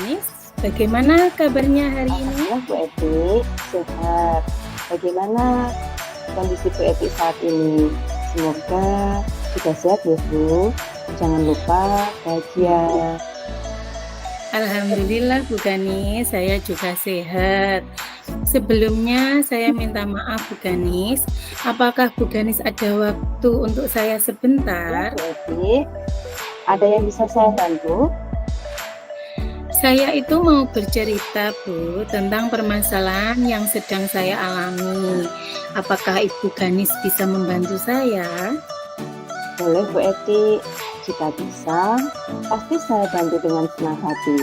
Ganis. Bagaimana kabarnya hari ini? Alhamdulillah Bu Eti, sehat. Bagaimana kondisi Bu Eti saat ini? Semoga juga sehat ya Bu. Jangan lupa bahagia. Alhamdulillah Bu Ganis, saya juga sehat. Sebelumnya saya minta maaf Bu Ganis. Apakah Bu Ganis ada waktu untuk saya Ya sebentar? Bu Eti, ada yang bisa saya bantu? Saya itu mau bercerita Bu tentang permasalahan yang sedang saya alami. Apakah Ibu Ganis bisa membantu saya? Boleh Bu Eti, jika bisa, pasti saya bantu dengan senang hati.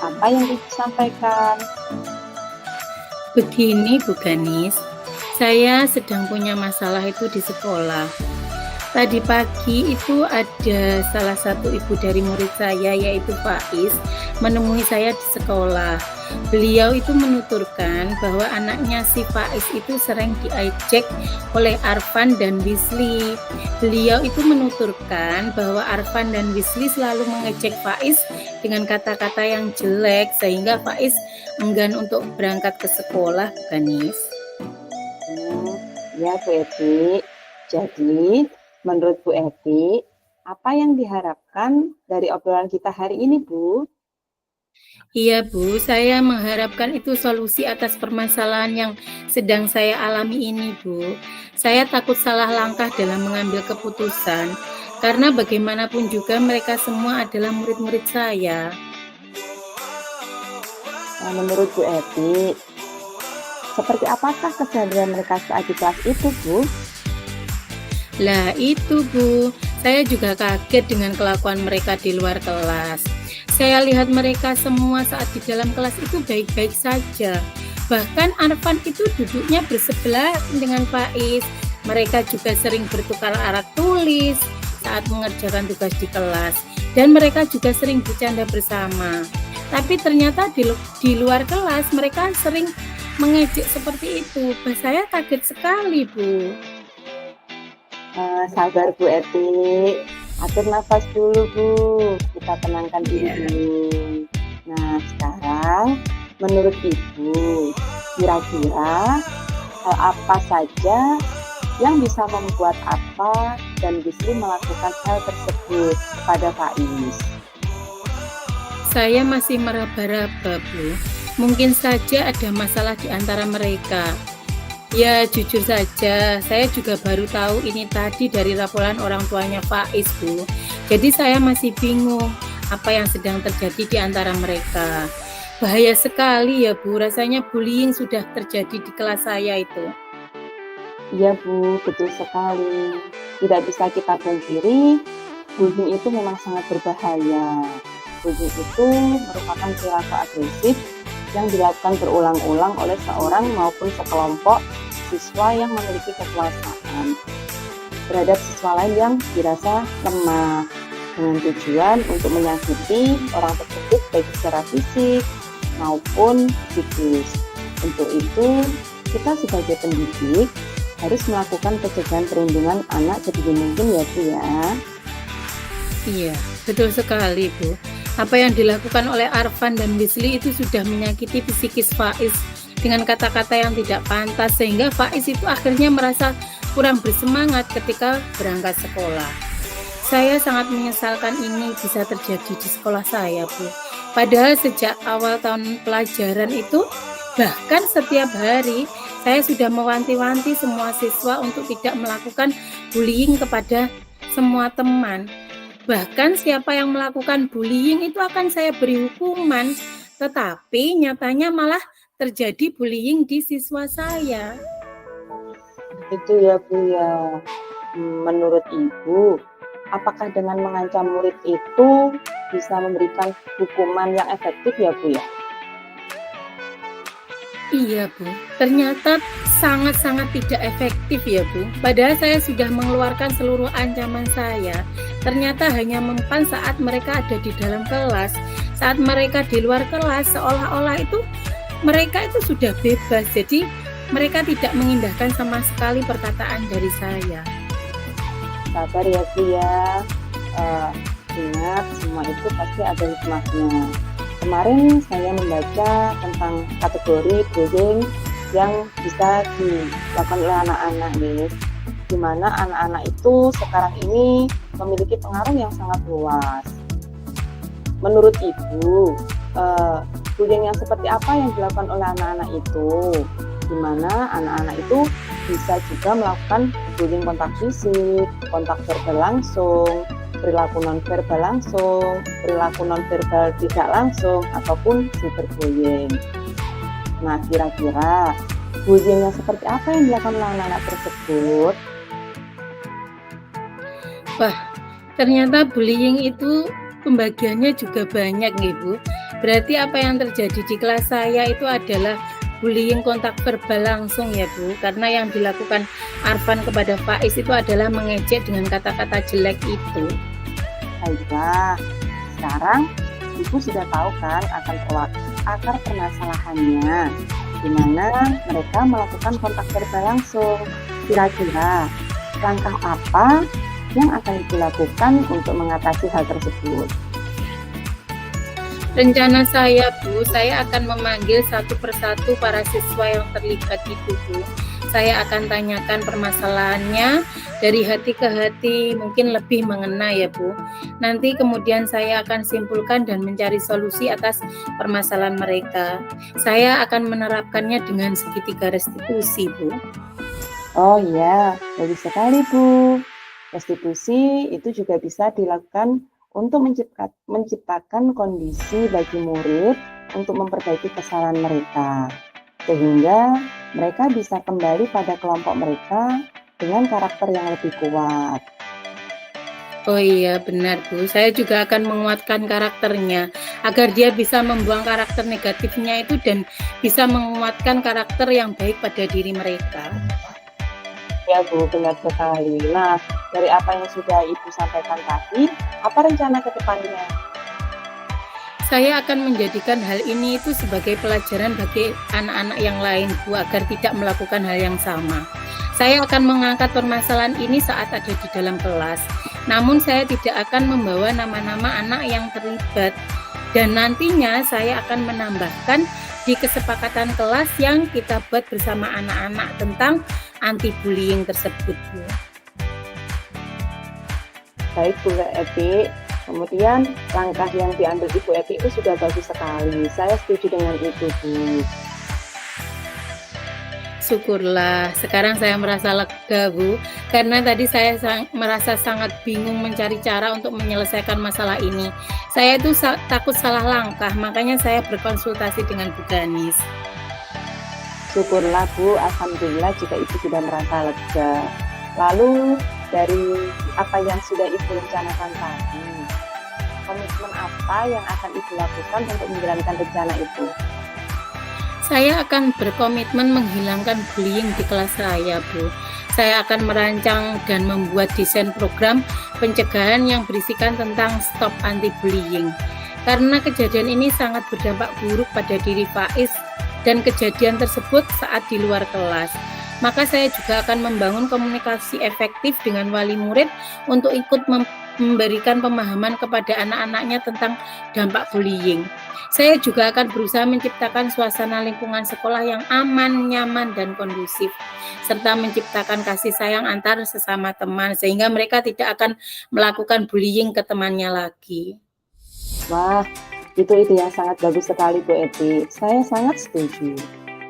Apa yang disampaikan? Begini Bu Ganis, saya sedang punya masalah itu di sekolah. Tadi pagi itu ada salah satu ibu dari murid saya yaitu Faiz menemui saya di sekolah. Beliau itu menuturkan bahwa anaknya si Faiz itu sering diejek oleh Arfan dan Wisli. Beliau itu menuturkan bahwa Arfan dan Wisli selalu mengejek Faiz dengan kata-kata yang jelek sehingga Faiz enggan untuk berangkat ke sekolah, Ganis. Ya Bu Eti, jadi menurut Bu Eti, apa yang diharapkan dari obrolan kita hari ini Bu? Iya Bu, saya mengharapkan itu solusi atas permasalahan yang sedang saya alami ini Bu. Saya takut salah langkah dalam mengambil keputusan, karena bagaimanapun juga mereka semua adalah murid-murid saya. Menurut Bu Eti, seperti apakah keseharian mereka saat di kelas itu Bu? Lah itu Bu, saya juga kaget dengan kelakuan mereka di luar kelas. Saya lihat mereka semua saat di dalam kelas itu baik-baik saja. Bahkan Arfan itu duduknya bersebelah dengan Faiz. Mereka juga sering bertukar alat tulis saat mengerjakan tugas di kelas. Dan mereka juga sering bercanda bersama. Tapi ternyata di luar kelas mereka sering mengejek seperti itu. Saya kaget sekali Bu. Sabar Bu Eti, atur nafas dulu Bu, kita tenangkan diri dulu. Nah sekarang menurut Ibu, kira-kira hal apa saja yang bisa membuat Arfa dan Wisli melakukan hal tersebut kepada Faiz? Saya masih meraba-raba Bu, mungkin saja ada masalah di antara mereka. Ya jujur saja, saya juga baru tahu ini tadi dari laporan orang tuanya Faiz Bu. Jadi saya masih bingung apa yang sedang terjadi di antara mereka. Bahaya sekali ya Bu, rasanya bullying sudah terjadi di kelas saya itu. Iya Bu, betul sekali. Tidak bisa kita pungkiri, bullying itu memang sangat berbahaya. Bullying itu merupakan perilaku agresif yang dilakukan berulang-ulang oleh seorang maupun sekelompok siswa yang memiliki kekuasaan terhadap siswa lain yang dirasa lemah dengan tujuan untuk menyakiti orang tersebut baik secara fisik maupun psikis. Untuk itu, kita sebagai pendidik harus melakukan pencegahan perlindungan anak sedini mungkin ya Bu ya. Iya, betul sekali Bu. Apa yang dilakukan oleh Arfan dan Wisli itu sudah menyakiti psikis Faiz dengan kata-kata yang tidak pantas sehingga Faiz itu akhirnya merasa kurang bersemangat ketika berangkat sekolah. Saya sangat menyesalkan ini bisa terjadi di sekolah saya Bu. Padahal sejak awal tahun pelajaran itu bahkan setiap hari saya sudah mewanti-wanti semua siswa untuk tidak melakukan bullying kepada semua teman. Bahkan siapa yang melakukan bullying itu akan saya beri hukuman. Tetapi nyatanya malah terjadi bullying di siswa saya. Itu ya Bu ya. Menurut Ibu, apakah dengan mengancam murid itu bisa memberikan hukuman yang efektif ya Bu ya? Iya Bu, ternyata sangat-sangat tidak efektif ya Bu. Padahal saya sudah mengeluarkan seluruh ancaman saya. Ternyata hanya mempan saat mereka ada di dalam kelas. Saat mereka di luar kelas seolah-olah itu mereka itu sudah bebas. Jadi mereka tidak mengindahkan sama sekali perkataan dari saya. Sabar ya Bu ya. Ingat semua itu pasti ada hikmahnya. Kemarin saya membaca tentang kategori bullying yang bisa dilakukan oleh anak-anak nih, di mana anak-anak itu sekarang ini memiliki pengaruh yang sangat luas. Menurut Ibu, bullying yang seperti apa yang dilakukan oleh anak-anak itu? Di mana anak-anak itu bisa juga melakukan bullying kontak fisik, kontak verbal langsung, perilaku non-verbal langsung, perilaku non-verbal tidak langsung, ataupun cyberbullying. Nah, kira-kira bullying yang seperti apa yang dilakukan oleh anak-anak tersebut? Wah, ternyata bullying itu pembagiannya juga banyak nih Bu. Berarti apa yang terjadi di kelas saya itu adalah bullying kontak verbal langsung ya Bu. Karena yang dilakukan Arfan kepada Faiz itu adalah mengejek dengan kata-kata jelek itu. Baiklah, sekarang Ibu sudah tahu kan akar permasalahannya, di mana mereka melakukan kontak verbal langsung. Kira-kira langkah apa yang akan dilakukan untuk mengatasi hal tersebut? Rencana saya Bu, saya akan memanggil satu persatu para siswa yang terlibat itu Bu. Saya akan tanyakan permasalahannya dari hati ke hati, mungkin lebih mengena ya Bu. Nanti kemudian saya akan simpulkan dan mencari solusi atas permasalahan mereka. Saya akan menerapkannya dengan segitiga restitusi Bu. Oh iya, bagus sekali Bu. Restitusi itu juga bisa dilakukan untuk menciptakan kondisi bagi murid untuk memperbaiki kesalahan mereka, sehingga mereka bisa kembali pada kelompok mereka dengan karakter yang lebih kuat. Oh iya benar Bu, saya juga akan menguatkan karakternya agar dia bisa membuang karakter negatifnya itu dan bisa menguatkan karakter yang baik pada diri mereka. Ya Bu, benar sekali. Nah, dari apa yang sudah Ibu sampaikan tadi, apa rencana ke depannya? Saya akan menjadikan hal ini itu sebagai pelajaran bagi anak-anak yang lain Bu, agar tidak melakukan hal yang sama. Saya akan mengangkat permasalahan ini saat ada di dalam kelas. Namun saya tidak akan membawa nama-nama anak yang terlibat. Dan nantinya saya akan menambahkan di kesepakatan kelas yang kita buat bersama anak-anak tentang anti-bullying tersebut Bu. Baik Bu Eti, kemudian langkah yang diambil Ibu Eti itu sudah bagus sekali. Saya setuju dengan itu Bu. Syukurlah, sekarang saya merasa lega Bu, karena tadi saya merasa sangat bingung mencari cara untuk menyelesaikan masalah ini. Saya itu takut salah langkah, makanya saya berkonsultasi dengan Bu Ganis. Syukurlah Bu, alhamdulillah jika Ibu sudah merasa lega. Lalu dari apa yang sudah Ibu rencanakan tadi, komitmen apa yang akan Ibu lakukan untuk menjalankan rencana itu? Saya akan berkomitmen menghilangkan bullying di kelas saya, Bu. Saya akan merancang dan membuat desain program pencegahan yang berisikan tentang stop anti-bullying. Karena kejadian ini sangat berdampak buruk pada diri Faiz dan kejadian tersebut saat di luar kelas. Maka saya juga akan membangun komunikasi efektif dengan wali murid untuk ikut memberikan pemahaman kepada anak-anaknya tentang dampak bullying. Saya juga akan berusaha menciptakan suasana lingkungan sekolah yang aman, nyaman, dan kondusif, serta menciptakan kasih sayang antar sesama teman, sehingga mereka tidak akan melakukan bullying ke temannya lagi. Wah, itu ide yang sangat bagus sekali Bu Eti. Saya sangat setuju.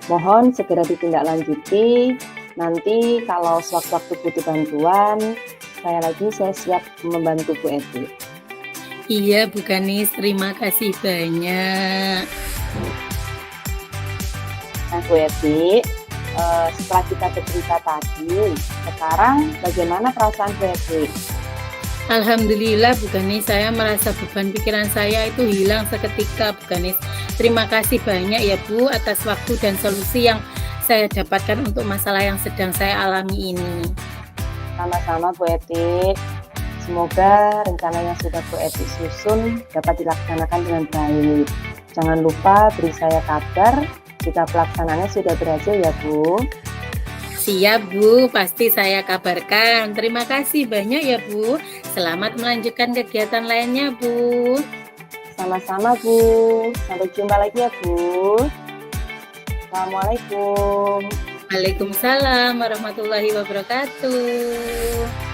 Mohon segera ditindaklanjuti. Nanti kalau sewaktu-waktu butuh bantuan, saya siap membantu Bu Eti. Iya Bu Ganis, terima kasih banyak. Nah Bu Eti, setelah kita bercerita tadi, sekarang bagaimana perasaan Bu Eti? Alhamdulillah Bu Ganis, saya merasa beban pikiran saya itu hilang seketika Bu Ganis. Terima kasih banyak ya Bu atas waktu dan solusi yang saya dapatkan untuk masalah yang sedang saya alami ini. Sama-sama Bu Eti. Semoga rencana yang sudah Bu Eti susun dapat dilaksanakan dengan baik. Jangan lupa beri saya kabar jika pelaksanaannya sudah berhasil ya Bu. Siap Bu, pasti saya kabarkan. Terima kasih banyak ya Bu. Selamat melanjutkan kegiatan lainnya Bu. Sama-sama Bu, sampai jumpa lagi ya Bu. Assalamualaikum. Waalaikumsalam warahmatullahi wabarakatuh.